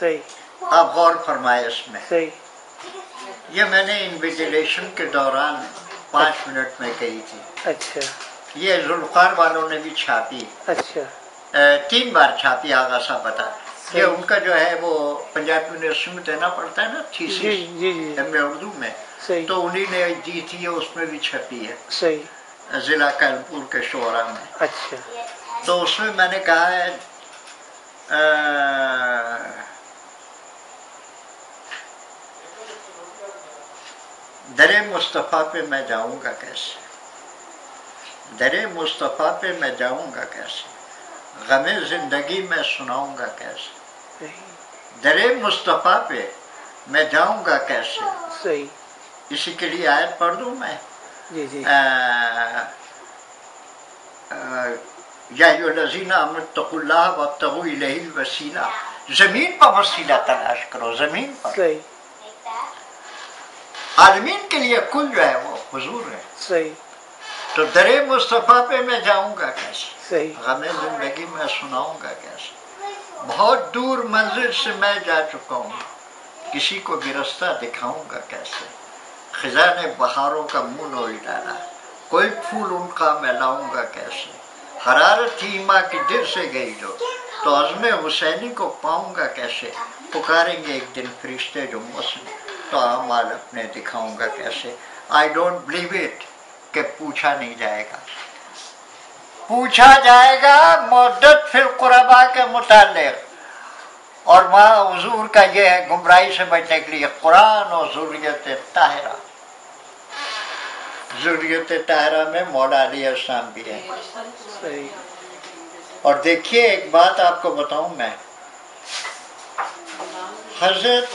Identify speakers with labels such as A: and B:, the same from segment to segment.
A: صحیح،
B: آپ غور فرمائے اس میں.
A: صحیح،
B: یہ میں نے انویجیلیشن کے دوران 5 منٹ میں کہی تھی.
A: اچھا
B: یہ ذوالفقار والوں نے بھی چھاپی،
A: اچھا
B: 3 بار چھاپی. آغا صاحب بتا یہ ان کا جو ہے وہ پنجاب یونیورسٹی میں دینا پڑتا ہے نا
A: جی
B: تھیسس
A: جی جی
B: ایم اے اردو میں،
A: صحیح
B: تو انہی نے دی تھی، اس میں بھی چھپی ہے
A: صحیح،
B: ضلع کانپور کے شعراء میں.
A: اچھا
B: تو اس میں میں نے کہا ہے در مصطفیٰ پہ میں جاؤں گا کیسے، در مصطفیٰ پہ میں جاؤں گا کیسے، غم زندگی میں سناؤں گا کیسے،
A: صحیح
B: در مصطفیٰ پہ میں جاؤں گا کیسے.
A: صحیح،
B: اسی کے لیے آیت پڑھ دوں میں،
A: جی جی
B: یا ایھا الذین آمنوا اتقوا اللہ وابتغوا الیہ الوسیلہ. زمین پر وسیلہ تلاش کرو، زمین پر.
A: صحیح
B: عالمین کے لیے کل جو ہے وہ حضور ہے.
A: صحیح
B: تو در مصطفیٰ پہ میں جاؤں گا کیسے،
A: صحیح،
B: غم زندگی میں سناؤں گا کیسے. بہت دور منزل سے میں جا چکا ہوں، کسی کو بھی رستہ دکھاؤں گا کیسے. خزاں نے بہاروں کا منہ نوچ ڈالا، کوئی پھول ان کا میں لاؤں گا کیسے. حرارت تھی ماں کی دل سے گئی جو، تو عزم حسینی کو پاؤں گا کیسے. پکاریں گے ایک دن فرشتے جو موسم، تو اعمال اپنے دکھاؤں گا کیسے. آئی ڈونٹ بلیو اٹ کہ پوچھا نہیں جائے گا. پوچھا جائے گا مودت فی القربا کے متعلق، اور وہاں حضور کا یہ ہے گمراہی سے بچنے کے لیے قرآن اور ذریت طاہرہ. ذریت طاہرہ میں مولا علیہ السلام بھی ہے.
A: صحیح،
B: اور دیکھیے ایک بات آپ کو بتاؤں میں، حضرت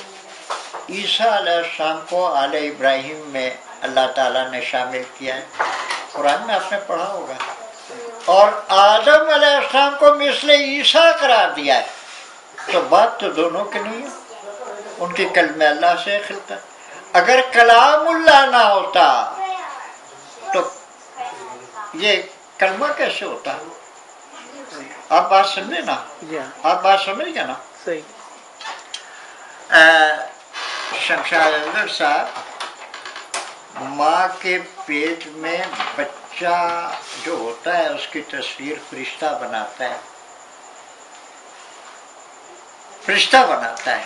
B: عیسیٰ علیہ السلام کو آل ابراہیم میں اللہ تعالیٰ نے شامل کیا ہے، قرآن میں آپ نے پڑھا ہوگا. اور آدم علیہ السلام کو مثل عیسیٰ قرار دیا ہے. تو بات تو دونوں کی نہیں ہے، ان کی کلمہ اللہ سے خلقت. اگر کلام اللہ نہ ہوتا تو یہ کلمہ کیسے ہوتا؟ آپ بات سمجھے نا،
A: جی
B: آپ بات سمجھ گئے نا.
A: صحیح،
B: شمشاد اظہر صاحب ماں کے پیٹ میں بچہ جو ہوتا ہے اس کی تصویر فرشتہ بناتا ہے، فرشتہ بناتا ہے.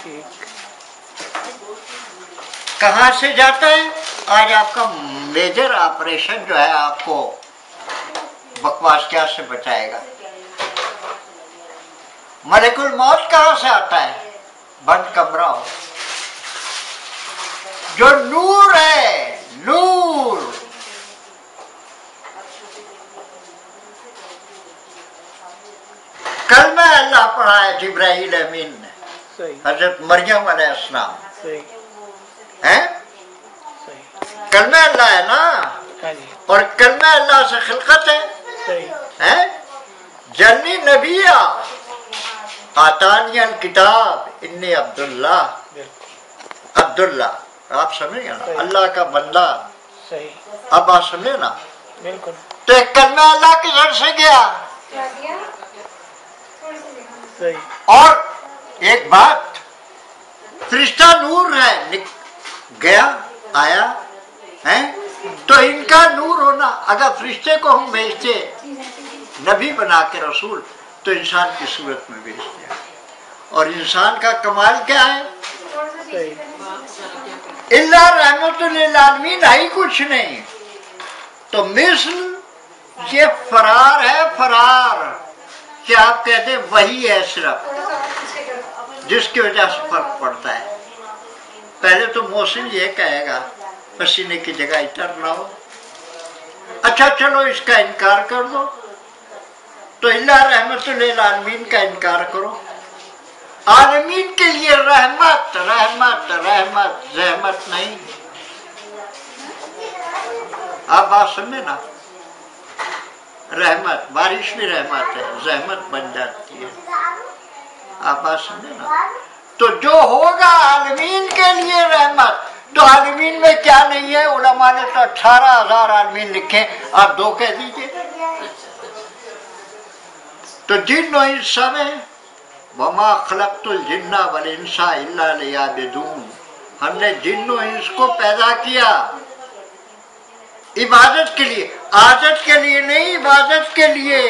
A: ٹھیک،
B: کہاں سے جاتا ہے؟ آج آپ کا میجر آپریشن جو ہے آپ کو بکواس کیا سے بچائے گا. ملک الموت کہاں سے آتا ہے؟ بند کمرہ ہو. جو نور ہے، نور کلمہ اللہ پڑھا ہے جبرائیل امین نے،
A: صحیح
B: حضرت مریم علیہ السلام
A: صحیح
B: ہے.
A: صحیح،
B: کلمہ اللہ ہے نا،
A: ہاں جی
B: اور کلمہ اللہ سے خلقت ہے.
A: صحیح،
B: جنی نبیہ آتانی الکتاب انی عبداللہ.
A: بالکل
B: عبداللہ آپ سمجھے نا، اللہ کا بندہ.
A: صحیح،
B: اب آپ سمجھے نا.
A: بالکل
B: تو ایک کلمہ اللہ کی گھر سے گیا.
A: صحیح،
B: اور ایک بات، فرشتہ نور ہے، گیا آیا ہے. تو ان کا نور ہونا، اگر فرشتے کو ہم بھیجتے نبی بنا کے رسول، تو انسان کی صورت میں بھیجتے ہیں. اور انسان کا کمال کیا ہے؟
A: صحیح،
B: اللہ رحمت للعالمین ہے ہی کچھ نہیں. تو مثل یہ فرار ہے، فرار کہ آپ کہتے ہیں وہی ہے صرف، جس کی وجہ سے فرق پڑتا ہے. پہلے تو محسن یہ کہے گا پسینے کی جگہ اتر نہ ہو. اچھا چلو اس کا انکار کر دو، تو اللہ رحمت للعالمین کا انکار کرو. عالمین کے لیے رحمت رحمت رحمت، زحمت نہیں. آپ بات سمجھے نا، رحمت بارش بھی رحمت ہے، زحمت بن جاتی ہے. آپ بات سمجھے نا. تو جو ہوگا عالمین کے لیے رحمت، تو عالمین میں کیا نہیں ہے؟ علماء نے تو 18,000 عالمین لکھے، آپ 2 کہہ دیجئے. تو جن و انس سب ہیں، وما خلقت الجن والانس الا لیعبدون، ہم نے جن و انس کو پیدا کیا عبادت کے لیے، عادت کے لیے نہیں، عبادت کے لیے۔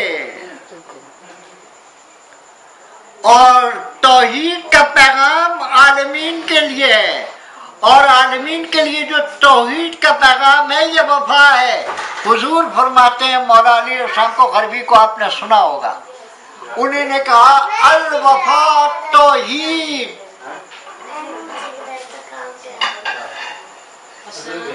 B: اور توحید کا پیغام عالمین کے لیے ہے، اور عالمین کے لیے جو توحید کا پیغام ہے یہ وفا ہے۔ حضور فرماتے ہیں، مولا علی شام کو غربی کو آپ نے سنا ہوگا، انہوں نے کہا الوفا توحید۔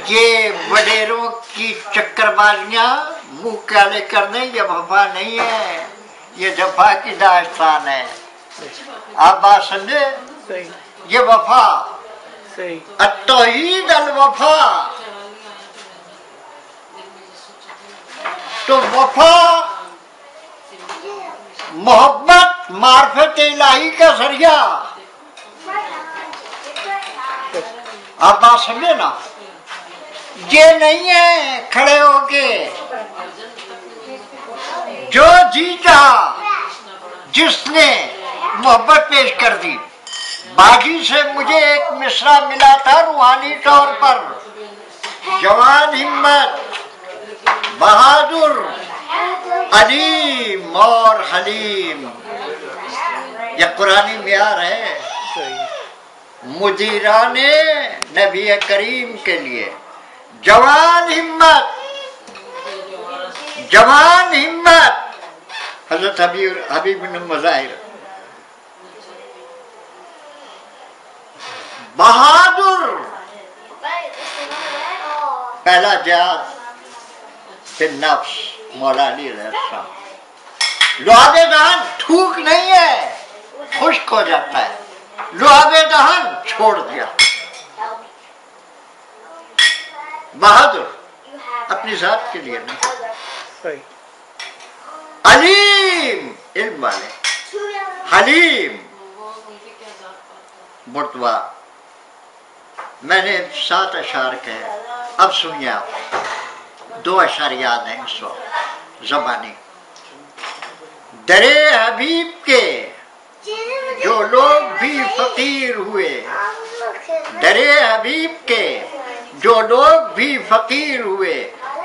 B: یہ وڈیروں کی چکر بازیاں منہ کالے کرنے یہ وفا نہیں ہے، یہ جفا کی داستان ہے۔ آپ بات سمجھے؟ یہ وفا، التوحید الوفا۔ تو وفا محبت معرفت الہی کا ذریعہ، آپ بات سمجھے نا؟ یہ نہیں ہے کھڑے ہو کے جو جی چاہا جس نے محبت پیش کر دی۔ باجی سے مجھے ایک مصرع ملا تھا روحانی طور پر، جوان ہمت، بہادر، علیم اور حلیم۔ یہ قرآنی معیار ہے مدیران نبی کریم کے لیے۔ جوان ہمت، جوان ہمت، حضرت حبیب بن مظاہر۔ بہادر، پہلا جہاد پھر نفس، مولا علی علیہ السلام۔ لعاب دہن تھوک نہیں ہے، خشک ہو جاتا ہے، لعاب دہن چھوڑ دیا۔ بہادر اپنی ذات کے لیے نہیں، علیم علم والے، حلیم مرتبہ۔ میں نے 7 اشعار کہے، اب سنیے آپ، 2 اشعار یاد ہیں اس وقت زبانی۔ درے حبیب کے جو لوگ بھی فقیر ہوئے، درے حبیب کے جو لوگ بھی فقیر ہوئے،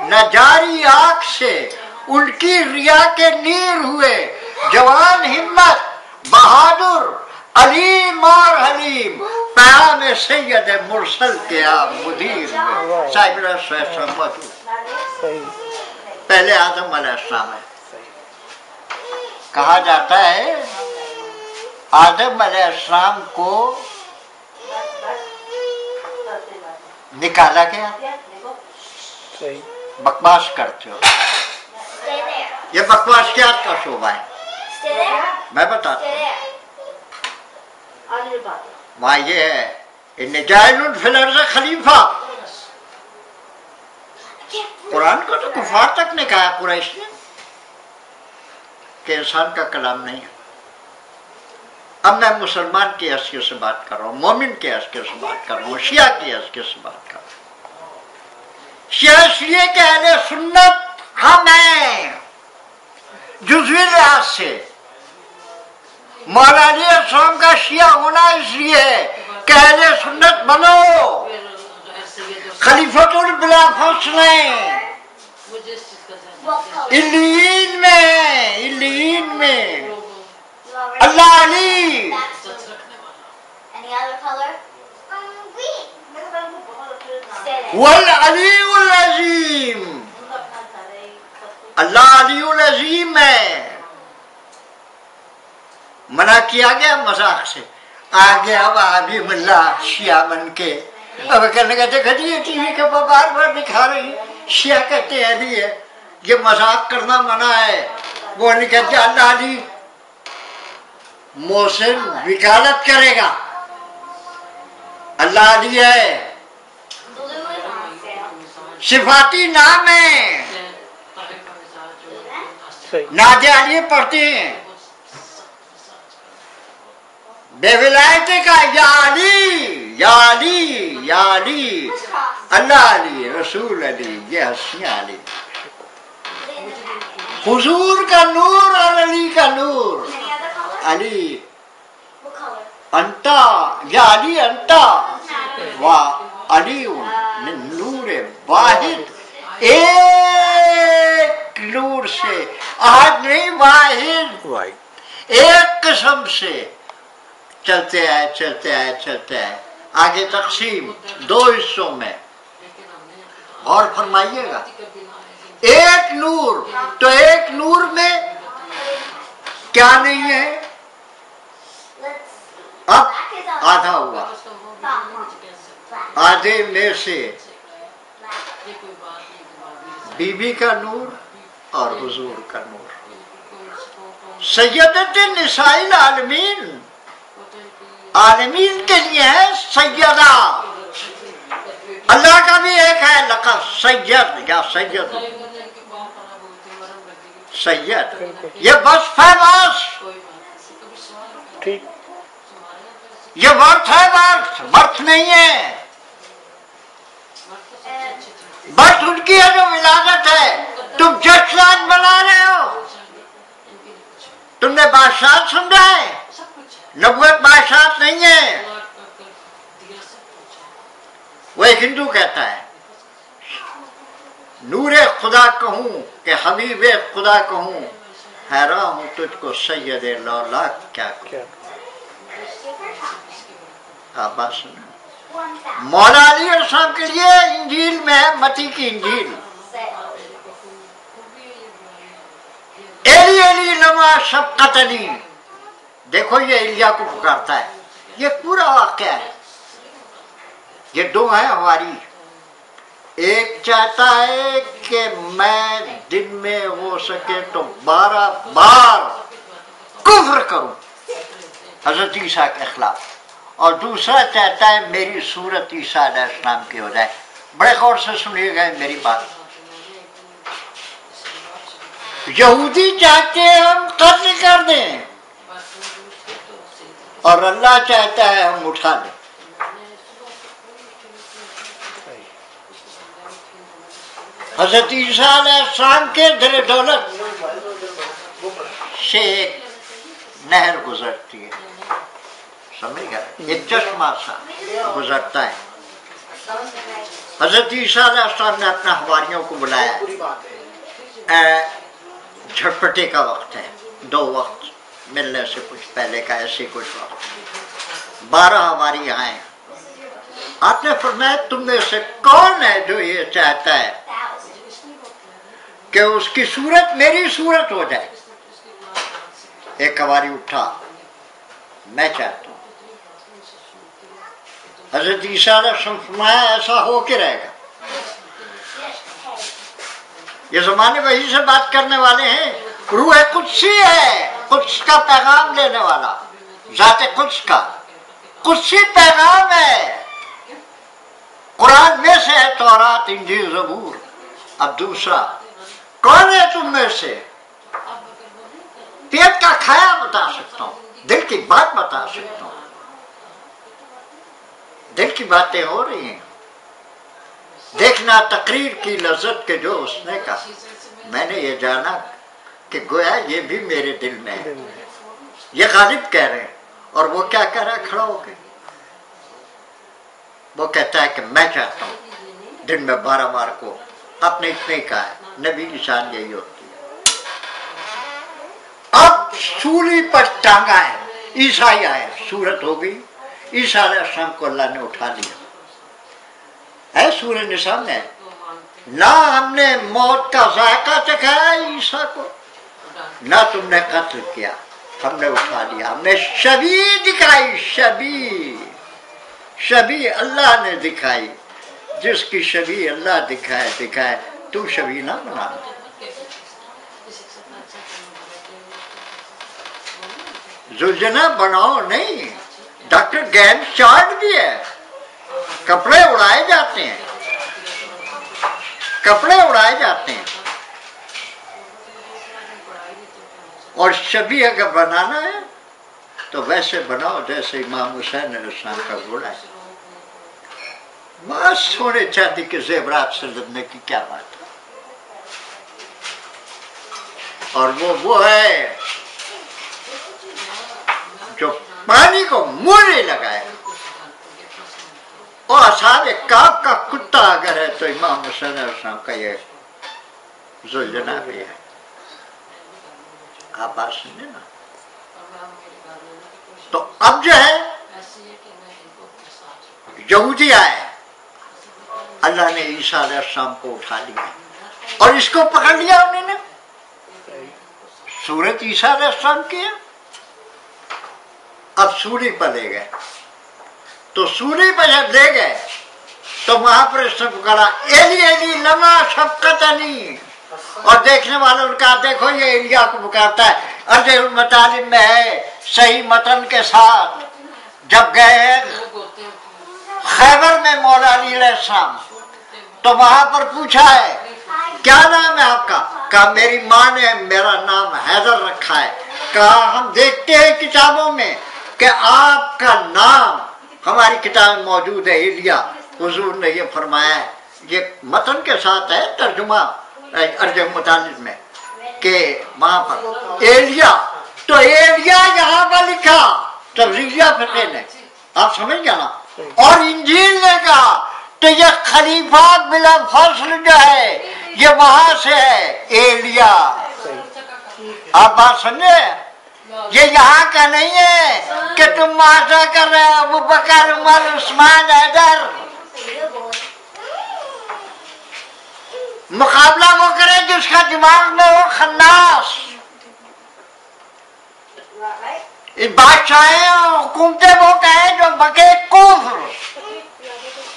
B: نہ جاری آنکھ سے ان کی ریا کے نیر ہوئے۔ جوان ہمت، بہادر، علیم اور حلیم، پیام سید مرسل کے آپ مدیر ہوئے۔ صاحب رسول پہلے آدم علیہ السلام ہے۔ کہا جاتا ہے آدم علیہ السلام کو نکالا گیا۔ بکواس کرتے ہو، یہ بکواسیات کا شعبہ ہے، میں بتاتا ہوں۔ وہاں یہ ہے ان جاعل فی الارض خلیفہ، قرآن کو تو کفار تک نے کہا قریش نے کہ انسان کا کلام نہیں ہے۔ اب میں مسلمان کی حیثیت سے بات کر رہا ہوں، مومن کی حیثیت سے بات کر رہا ہوں، شیعہ کی حیثیت سے بات کر رہا ہوں۔ شیعہ اس لیے کہ اہل سنت ہم ہیں جزوی لحاظ سے، مولا علی السلام کا شیعہ ہونا اس لیے کہ اہل سنت بنو، خلیفۃ بلا فصل ہیں، علیین میں ہیں، علیین میں اللہ علی۔ والعلی العظیم، اللہ علی العظیم ہے۔ منع کیا گیا مذاق سے، آگے اب آبی ملا شیعہ بن کے اب کہنے کا دیکھا جی یہ ٹی وی کے بار بار دکھا رہی شیعہ کہتے ہیں ابھی ہے، یہ مذاق کرنا منع ہے۔ وہ نہیں کہتے اللہ علی محسن وکالت کرے گا، اللہ علی ہے، صفاتی نام ہے، نعت علی پڑھتے ہیں، بے ولایت کا یا علی یا علی یا علی، اللہ علی، رسول علی، یہ ہستیاں علی، حضور کا نور اور علی کا نور۔ علی انتا یا علی انتا و علی من نور واحد، ایک نور سے، آج نہیں، واحد، ایک قسم سے چلتے آئے چلتے آئے چلتے آئے، آگے تقسیم دو حصوں میں، غور فرمائیے گا، ایک نور، تو ایک نور میں کیا نہیں ہے، اب آدھا ہوا، آدھے میں سے بی بی کا نور اور حضور کا نور، سیدت نساء العالمین، عالمین کے لیے ہے سیدہ، اللہ کا بھی ایک ہے لقب سید یا سید، سید یہ وصف ہے، وصف، یہ ورث ہے، ورث نہیں ہے، برث ان کی ہے جو ولادت ہے، تم جشن آج منا رہے ہو، تم نے بادشاہ سمجھا ہے، نبوت بادشاہ نہیں ہے، وہ ایک ہندو کہتا ہے نور خدا کہوں کہ حبیب خدا کہوں، حیران ہوں تجھ کو سید لولاک کیا کہوں، آپ بات سنیں، مولا علی علیہ السلام کے لیے انجیل میں ہے، متی کی انجیل، ایلی ایلی لما شبقتنی، دیکھو یہ ایلیا کو پکارتا ہے، یہ پورا واقعہ ہے، یہ دو ہیں ہماری، ایک چاہتا ہے کہ میں دن میں ہو سکے تو 12 بار کفر کروں حضرت عیسیٰ کے خلاف، اور دوسرا چاہتا ہے میری صورت عیسیٰ علیہ السلام کی ہو جائے، بڑے غور سے سنیے گا میری بات، یہودی چاہتے ہیں ہم قتل کر دیں اور اللہ چاہتا ہے ہم اٹھا لیں، حضرت عیسیٰ علیہ السلام کے دل دولت سے ایک نہر گزرتی ہے، سمجھ گئے، ایک چشمہ سا گزرتا ہے، حضرت عیسیٰ علیہ السلام نے اپنے حواریوں کو بلایا، جھٹپٹے کا وقت ہے، 2 وقت ملنے سے کچھ پہلے کا ایسے کچھ وقت، 12 حواری آئے، آپ نے فرمایا تم میں سے کون ہے جو یہ چاہتا ہے کہ اس کی صورت میری صورت ہو جائے، ایک حواری اٹھا، میں چاہتا ہوں، حضرت عیسیٰ علیہ السلام فرمایا ایسا ہو کے رہے گا، یہ زمانے وحی سے بات کرنے والے ہیں، روح قدسی ہے، قدس کا پیغام لینے والا، ذات قدس کا قدسی پیغام ہے، قرآن میں سے ہے تورات انجیل زبور، اب دوسرا کون ہے تم میں سے، پیٹ کا کھایا بتا سکتا ہوں، دل کی بات بتا سکتا ہوں، دل کی باتیں ہو رہی ہیں، دیکھنا تقریر کی لذت کے جو اس نے کہا، میں نے یہ جانا کہ گویا یہ بھی میرے دل میں ہے، یہ غالب کہہ رہے ہیں، اور وہ کیا کہہ رہا ہے کھڑا ہو کے، وہ کہتا ہے کہ میں چاہتا ہوں دن میں 12 بار کو، آپ نے اتنے کہا ہے، نبی کی شان یہی ہوتی ہے، اب سولی پر ٹانگا ہے، عیسائی آئے، صورت ہو گئی، عیسیٰ علیہ السلام کو اللہ نے اٹھا لیا، ہے سورہ نساء میں، نہ ہم نے موت کا ذائقہ چکھایا عیسیٰ کو، نہ تم نے قتل کیا، ہم نے اٹھا لیا، ہم نے شبیہ دکھائی، شبیہ اللہ نے دکھائی، جس کی شبیہ اللہ دکھائے تو شبیہ نہ بنا، زلجنا بناؤ نہیں، ڈاکٹر گین چارٹ بھی ہے، کپڑے اڑائے جاتے ہیں، کپڑے اڑائے جاتے ہیں، اور شبیہ اگر بنانا ہے تو ویسے بناؤ جیسے امام حسین علیہ السلام کا گھوڑا ہے، بس سونے چاندی کے زیورات سے لدنے کی کیا بات ہے، اور وہ ہے جو پانی کو منہ حسن السلام کا یہ زلجنا بھی ہے. آپ بات سنیں نا. تو اب جو ہے یہودی آئے, اللہ نے عیسیٰ علیہ السلام کو اٹھا لیا اور اس کو پکڑ لیا انہوں نے, صورت عیسیٰ علیہ السلام کی ہے. اب سولی پر لے گئے, تو سولی پر جب لے گئے تو وہاں پر اس نے پکڑا ایلی ایلی لما شفقتنی, اور دیکھنے والوں نے کہا دیکھو یہ ایلیا کو پکارتا ہے. ارض المطالب میں ہے صحیح متن کے ساتھ. جب گئے خیبر میں مولا علی علیہ السلام, تو وہاں پر پوچھا ہے کیا نام ہے آپ کا؟ کہا میری ماں نے میرا نام حیدر رکھا ہے. کہا ہم دیکھتے ہیں کتابوں میں کہ آپ کا نام ہماری کتاب میں موجود ہے ایلیا. حضور نے یہ فرمایا ہے, یہ متن کے ساتھ ہے ترجمہ ارض مطالب میں, کہ وہاں پر ایلیا, تو ایلیا یہاں پر لکھا تفسیریہ فقہ نے, آپ سمجھ گیا نا. اور انجیل نے کہا تو یہ خلیفہ بلا فصل جو ہے یہ وہاں سے ہے ایلیا. آپ بات سمجھے, یہ یہاں کا نہیں ہے کہ تم معاذہ کر رہے ہو ابو بکر عمر عثمان حیدر. مقابلہ وہ کرے جس کا دماغ میں وہ خناس. بادشاہیں اور حکومتیں وہ کہیں جو بکے کفر,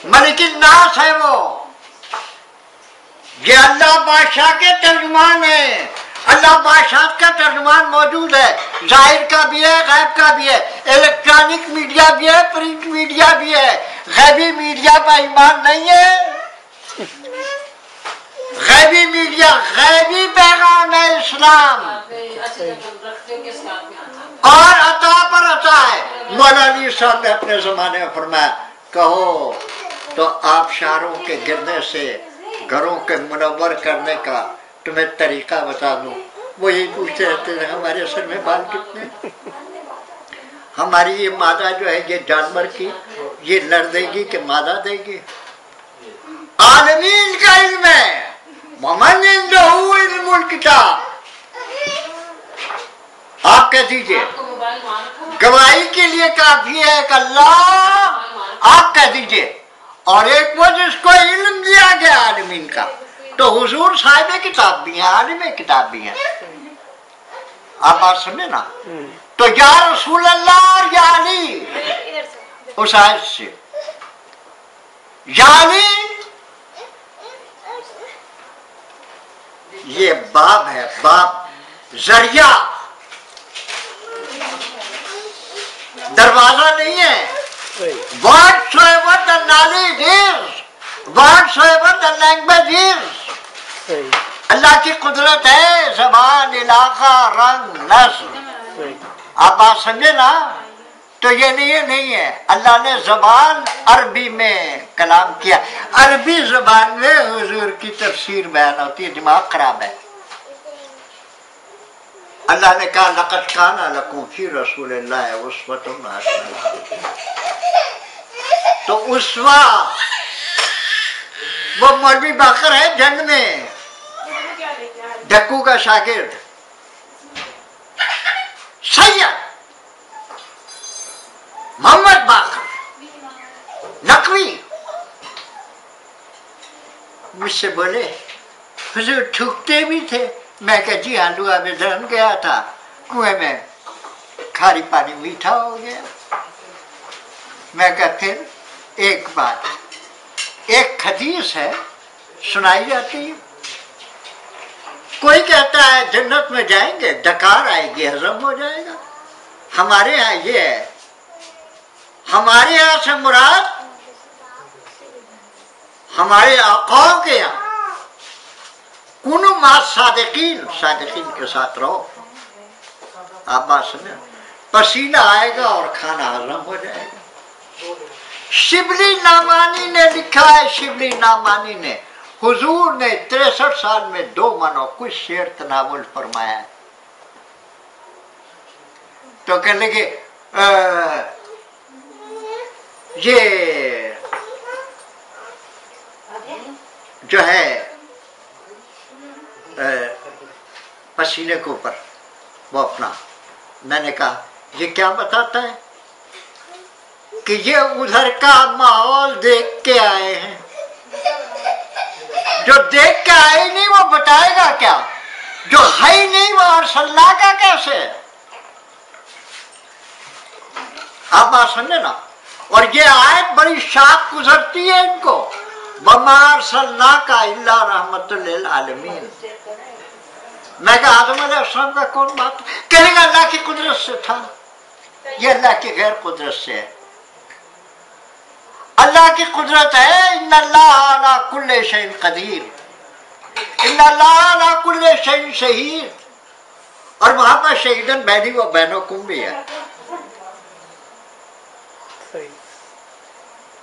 B: ملک الناس ہے وہ. یہ اللہ بادشاہ کے ترجمان ہے, اللہ بادشاہ کا ترجمان موجود ہے, ظاہر کا بھی ہے غیب کا بھی ہے, الیکٹرانک میڈیا بھی ہے پرنٹ میڈیا بھی ہے. غیبی میڈیا پر ایمان نہیں ہے. غیبی میڈیا غیبی پیغام ہے اسلام, اور عطا پر عطا ہے. مولا علی صاحب نے اپنے زمانے میں فرمایا کہو تو آپ شہروں کے گرنے سے گھروں کے منور کرنے کا تمہیں طریقہ بتا دوں. وہ یہی پوچھتے رہتے ہیں ہمارے سر میں بال کتنے, ہماری یہ مادہ جو ہے یہ جانور کی یہ لڑ دے گی کہ مادہ دے گی. عالمین کا علم ہے, ومن عنده علم الکتاب. آپ کہہ دیجئے گواہی کے لیے کافی ہے کہ اللہ, آپ کہہ دیجئے, اور ایک وہ جس کو علم دیا گیا عالمین کا. تو حضور صاحب کتاب بھی ہیں, عالم کتاب بھی ہیں. آپ بات سنیں نا. تو یا رسول اللہ اور یا علی, اس آیت سے یا علی یہ باب ہے, باب ذریعہ, دروازہ نہیں ہے. whatsoever the knowledge is, whatsoever the language is, اللہ کی قدرت ہے, زبان, علاقہ, رنگ, نسل. آپ بات سمجھے نا. تو یہ نہیں ہے. اللہ نے زبان عربی میں کلام کیا, عربی زبان میں حضور کی تفسیر بیان ہوتی ہے. دماغ خراب ہے. اللہ نے کہا لقد کان لکم فی رسول اللہ اسوۃ حسنہ. تو اسوہ وہ مولوی باقر ہے جنگ میں, ڈکو کا شاگرد, سید محمد باقر نقوی. مجھ سے بولے حضور تھوکتے بھی تھے. میں کہا جی ہاں, دعا میں دھرن گیا تھا کنویں میں, کھاری پانی میٹھا ہو گیا. میں کہا پھر ایک بات, ایک حدیث ہے سنائی جاتی ہے, کوئی کہتا ہے جنت میں جائیں گے ڈکار آئے گی ہضم ہو جائے گا. ہمارے ہاں یہ ہے, ہمارے یہاں سے مراد ہمارے آقا کے یہاں کنو ما صادقین, صادقین کے ساتھ رہو. آپ بات سنیں, پسینہ آئے گا اور کھانا ہضم ہو جائے گا. شبلی نعمانی نے لکھا ہے, شبلی نعمانی نے, حضور نے 63 سال میں 2 منو کچھ شعر تناول فرمایا ہے. تو کہنے لگے یہ جو ہے سینے کے اوپر وہ اپنا. میں نے کہا یہ کیا بتاتا ہے کہ یہ ادھر کا ماحول دیکھ کے آئے ہیں. جو دیکھ کے آئے نہیں وہ بتائے گا کیا؟ جو ہے ہی نہیں وہ ارسلنا کا کیسے؟ آپ بات سمجھے نا. اور یہ آیت بڑی شاخ گزرتی ہے ان کو. وَمَا أَرْسَلْنَاكَ إِلَّا رَحْمَةً لِلْعَالَمِينَ. میں کہا آدم علیہ السلام کا کون بات؟ کہے گا اللہ کی قدرت سے تھا. یہ اللہ کی غیر قدرت سے ہے. اللہ کی قدرت ہے ان اللہ علی کل شیء قدیر، ان اللہ علی کل شیء شہید. اور وہاں پر شہیدن بینی و بینکم بھی ہے.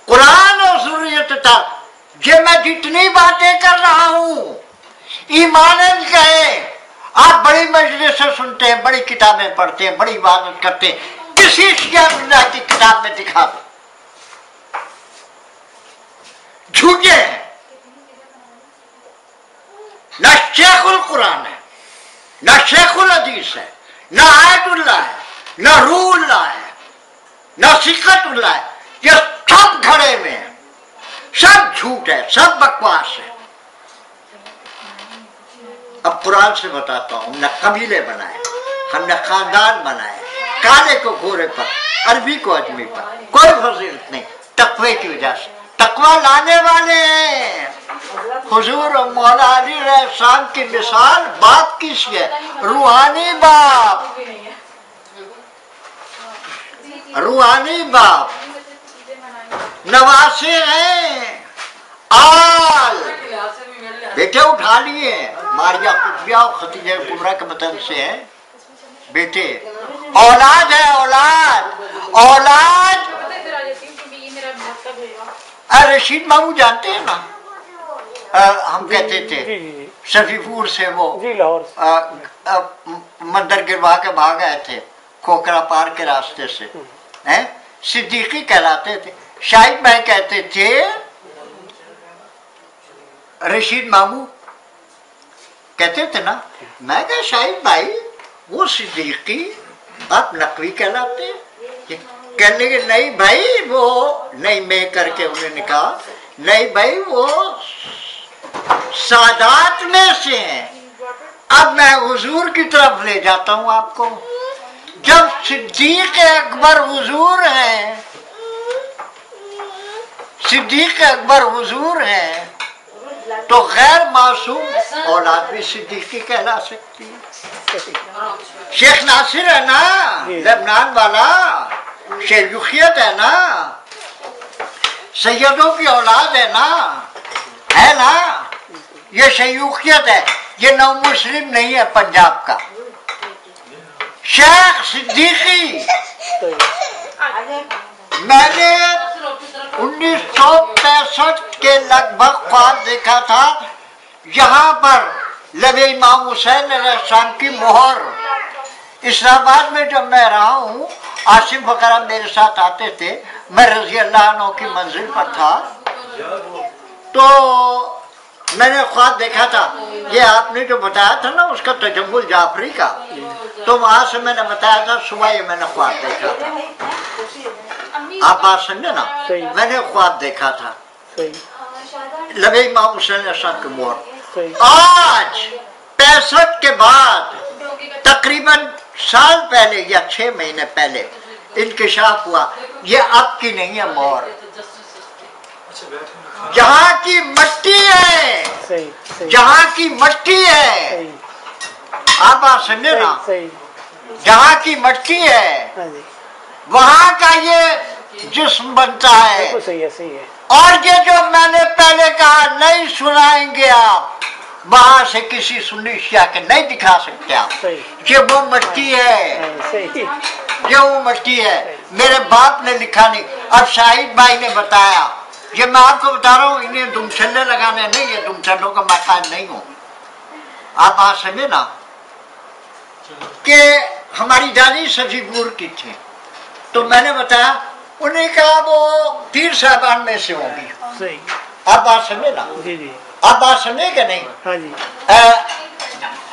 B: قرآن اور ضروریت تھا. یہ میں جتنی باتیں کر رہا ہوں ایمان کہے. آپ بڑی مجلس سے سنتے ہیں، بڑی کتابیں پڑھتے ہیں، بڑی عبادت کرتے ہیں. کسی شیعہ اللہ کی کتاب میں دکھا دو جھوٹے ہیں. نہ شیخ القرآن ہے، نہ شیخ الحدیث ہے، نہ آیت اللہ ہے، نہ روح اللہ ہے، نہ صحت اللہ ہے. یہ سب گھڑے میں ہیں. سب جھوٹ ہے، سب بکواس ہے. اب قرآن سے بتاتا ہوں. ہم نے قبیلے بنائے، ہم نے خاندان بنائے، کالے کو گورے پر، عربی کو اجمی پر. کوئی فضیلت نہیں تقوی کی وجہ سے. تقوی لانے والے ہیں. حضور و مولا علی علیہ السلام کی مثال باپ کی سی ہے. روحانی باپ، روحانی باپ. نواسے ہیں، آل بیٹے اٹھا لیے. ماریا قطبیہ اور ختیجہ کبریٰ کے متن سے ہیں بیٹے. اولاد ہے، اولاد اولاد. رشید مامو جانتے ہیں نا، ہم کہتے تھے شفیع پور سے وہ مندر گروا کے بھاگ گئے تھے کھوکھرا پار کے راستے سے. صدیقی کہلاتے تھے. شاہد بھائی کہتے تھے رشید مامو کہتے تھے نا. میں کہا شاہد بھائی وہ صدیقی آپ نقوی کہلاتے ہیں. کہنے لگے نہیں بھائی وہ نہیں. میں کر کے انہوں نے کہا نہیں بھائی وہ سادات میں سے ہیں. اب میں حضور کی طرف لے جاتا ہوں آپ کو. جب صدیق اکبر حضور ہیں، صدیق اکبر حضور ہیں تو غیر معصوم اولاد بھی صدیقی کہلا سکتی ہے. شیخ ناصر ہے نا لبنان والا، شیخیت ہے نا، سیدوں کی اولاد ہے نا، ہے نا. یہ شیوخیت ہے. یہ نو مسلم نہیں ہے پنجاب کا. شیخ صدیقی میں نے 1965 کے لگ بھگ خواب دیکھا تھا. یہاں پر لب امام حسین علیہ السلام کی مہر. اسلام آباد میں جب میں رہا ہوں عاصم وغیرہ میرے ساتھ آتے تھے. میں رضی اللہ عنہ کی منزل پر تھا تو میں نے خواب دیکھا تھا. یہ آپ نے جو بتایا تھا نا اس کا تجمل جعفری کا، تو وہاں سے میں نے بتایا تھا صبح یہ میں نے خواب دیکھا تھا. آپ بات سمجھے نا. میں نے خواب دیکھا تھا لب امام حسین علیہ السلام کی مہر. آج 65 کے بعد تقریباً سال پہلے یا 6 مہینے پہلے انکشاف ہوا یہ اب کی نہیں ہے مہر. جہاں کی مٹی ہے، جہاں کی مٹی ہے. آپ بات سمجھے نا. جہاں کی مٹی ہے وہاں کا یہ جسم بنتا ہے. اور یہ جو میں نے پہلے کہا نہیں سنائیں گے آپ وہاں سے کسی سنی شیعہ کے نہیں دکھا سکتے آپ. یہ وہ مٹی ہے، یہ وہ مٹی ہے. میرے باپ نے لکھا نہیں. اب شاہد بھائی نے بتایا. یہ میں آپ کو بتا رہا ہوں انہیں دم چھلے لگانے نہیں. یہ دم چھلوں کا میں قائل نہیں ہوں. آپ بات سمجھے نا کہ ہماری دادی صفی پور کی تھی تو میں نے بتایا. انہیں کہا وہ پیر صاحبان میں سے ہوں گی. آپ بات سمجھے نا. آپ بات سمجھے کہ نہیں.